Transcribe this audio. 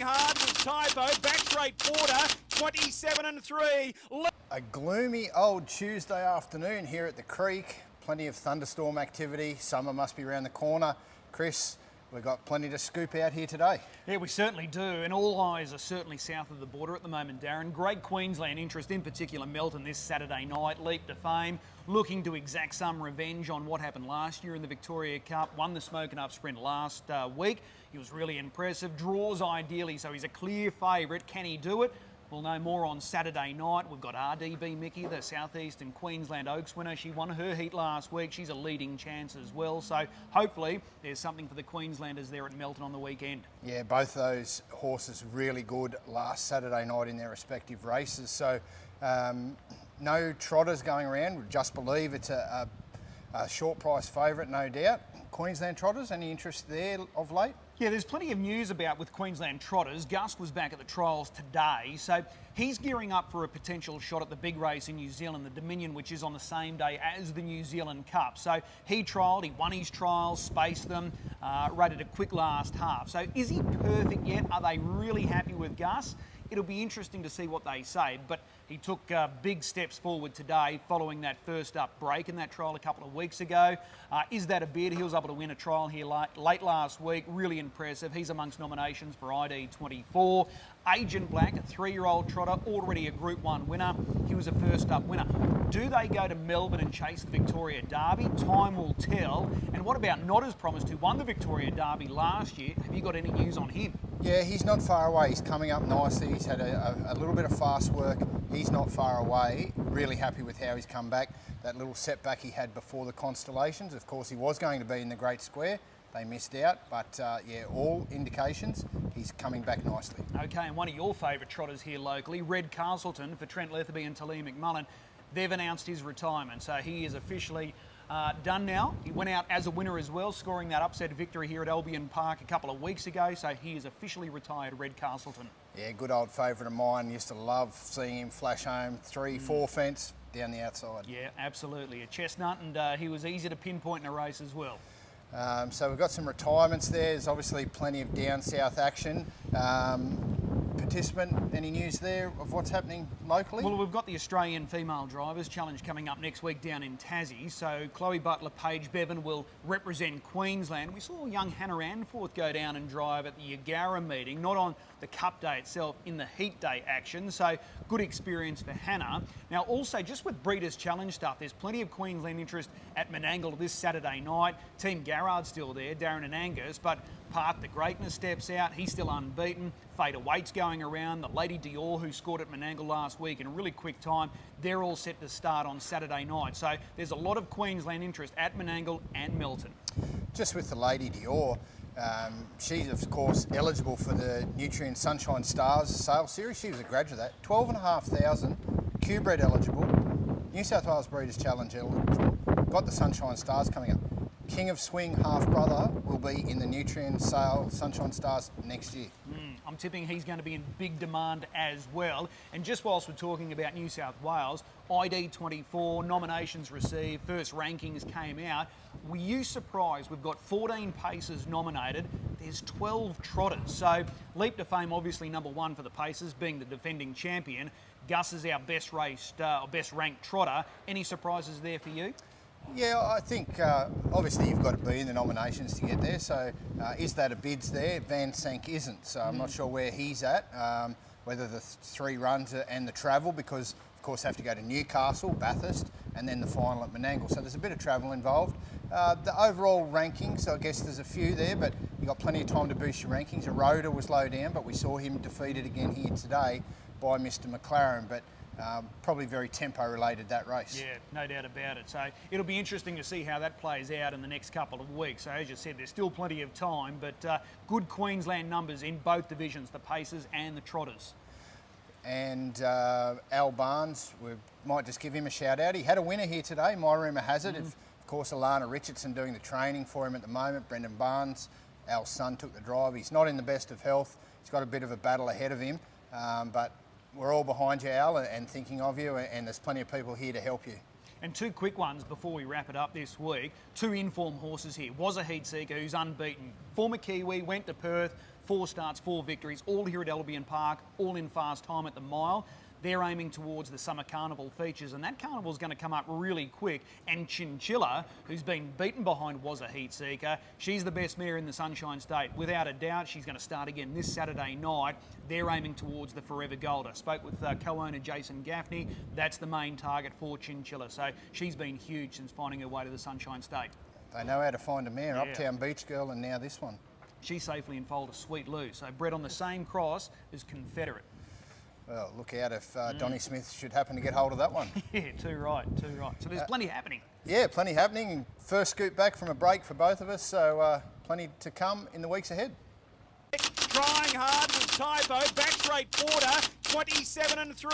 hard was Typo. Back straight quarter, 27-3. A gloomy old Tuesday afternoon here at the creek. Plenty of thunderstorm activity. Summer must be around the corner. Chris, we've got plenty to scoop out here today. Yeah, we certainly do, and all eyes are certainly south of the border at the moment, Darren. Great Queensland interest, in particular Melton this Saturday night. Leap to fame, looking to exact some revenge on what happened last year in the Victoria Cup. Won the Smoking Up Sprint last week. He was really impressive. Draws ideally, so he's a clear favourite. Can he do it? We'll know more on Saturday night. We've got RDB Mickey, the Southeastern Queensland Oaks winner. She won her heat last week. She's a leading chance as well. So hopefully there's something for the Queenslanders there at Melton on the weekend. Yeah, both those horses really good last Saturday night in their respective races. So no trotters going around. We just believe it's a short price favourite, no doubt. Queensland trotters, any interest there of late? Yeah, there's plenty of news about with Queensland trotters. Gus was back at the trials today, so he's gearing up for a potential shot at the big race in New Zealand, the Dominion, which is on the same day as the New Zealand Cup. So he trialled, he won his trials, spaced them, rated a quick last half. So is he perfect yet? Are they really happy with Gus? It'll be interesting to see what they say, but he took big steps forward today following that first up break in that trial a couple of weeks ago. Is that a bid? He was able to win a trial here late last week. Really impressive. He's amongst nominations for ID24. Agent Black, a 3-year-old trotter, already a Group 1 winner. He was a first up winner. Do they go to Melbourne and chase the Victoria Derby? Time will tell. And what about Not As Promised, who won the Victoria Derby last year? Have you got any news on him? Yeah, he's not far away. He's coming up nicely. He's had a little bit of fast work. He's not far away. Really happy with how he's come back. That little setback he had before the Constellations. Of course, he was going to be in the Great Square. They missed out, but yeah, all indications he's coming back nicely. Okay, and one of your favourite trotters here locally, Red Castleton for Trent Letherby and Talia McMullen. They've announced his retirement, so he is officially done now. He went out as a winner as well, scoring that upset victory here at Albion Park a couple of weeks ago, so he is officially retired, Red Castleton. Yeah, good old favourite of mine. Used to love seeing him flash home 3-4 fence down the outside. Yeah, absolutely. A chestnut, and he was easy to pinpoint in a race as well. So we've got some retirements there. There's obviously plenty of down south action. Participant, any news there of what's happening locally? Well, we've got the Australian Female Drivers Challenge coming up next week down in Tassie. So Chloe Butler, Paige Bevan will represent Queensland. We saw young Hannah Anforth go down and drive at the Yagara meeting, not on the Cup day itself, in the heat day action. So good experience for Hannah. Now also, just with Breeders' Challenge stuff, there's plenty of Queensland interest at Menangle this Saturday night. Team Garrard's still there, Darren and Angus, but Park the Greatness steps out. He's still unbeaten. Fader Waite's going around. The Lady Dior, who scored at Menangle last week in a really quick time, they're all set to start on Saturday night. So there's a lot of Queensland interest at Menangle and Melton. Just with the Lady Dior, she's of course eligible for the Nutrient Sunshine Stars sales series. She was a graduate of that. 12,500, Q-bred eligible, New South Wales Breeders' Challenge eligible. Got the Sunshine Stars coming up. King of Swing half-brother will be in the Nutrient Sale Sunshine Stars next year. I'm tipping he's going to be in big demand as well. And just whilst we're talking about New South Wales, ID24 nominations received, first rankings came out. Were you surprised? We've got 14 paces nominated. There's 12 trotters. So Leap to Fame, obviously number one for the paces, being the defending champion. Gus is our best ranked trotter. Any surprises there for you? Yeah, I think obviously you've got to be in the nominations to get there. So is that a bids there? Van Sank isn't. So I'm not sure where he's at, whether the 3 runs and the travel, because of course have to go to Newcastle, Bathurst, and then the final at Menangle. So there's a bit of travel involved. The overall rankings, I guess there's a few there, but you've got plenty of time to boost your rankings. Aroda was low down, but we saw him defeated again here today by Mr. McLaren. But probably very tempo-related, that race. Yeah, no doubt about it. So it'll be interesting to see how that plays out in the next couple of weeks. So as you said, there's still plenty of time, but good Queensland numbers in both divisions, the Pacers and the Trotters. And Al Barnes, we might just give him a shout out. He had a winner here today, my rumour has it. Of course, Alana Richardson doing the training for him at the moment. Brendan Barnes, Al's son, took the drive. He's not in the best of health. He's got a bit of a battle ahead of him, but we're all behind you, Al, and thinking of you, and there's plenty of people here to help you. And 2 quick ones before we wrap it up this week. 2 informed horses here. Was a heat seeker who's unbeaten. Former Kiwi, went to Perth, 4 starts, 4 victories, all here at Albion Park, all in fast time at the mile. They're aiming towards the Summer Carnival features, and that carnival's going to come up really quick. And Chinchilla, who's been beaten behind, was a heat seeker. She's the best mare in the Sunshine State. Without a doubt, she's going to start again this Saturday night. They're aiming towards the Forever Gold. I spoke with co-owner Jason Gaffney. That's the main target for Chinchilla. So she's been huge since finding her way to the Sunshine State. They know how to find a mare. Yeah. Uptown Beach Girl, and now this one. She safely enfolded Sweet Lou. So bred on the same cross as Confederate. Well, look out if Donnie Smith should happen to get hold of that one. Yeah, too right, too right. So there's plenty happening. Yeah, plenty happening. First scoop back from a break for both of us, so plenty to come in the weeks ahead. Trying hard with Tybo, back straight quarter, 27 and 3.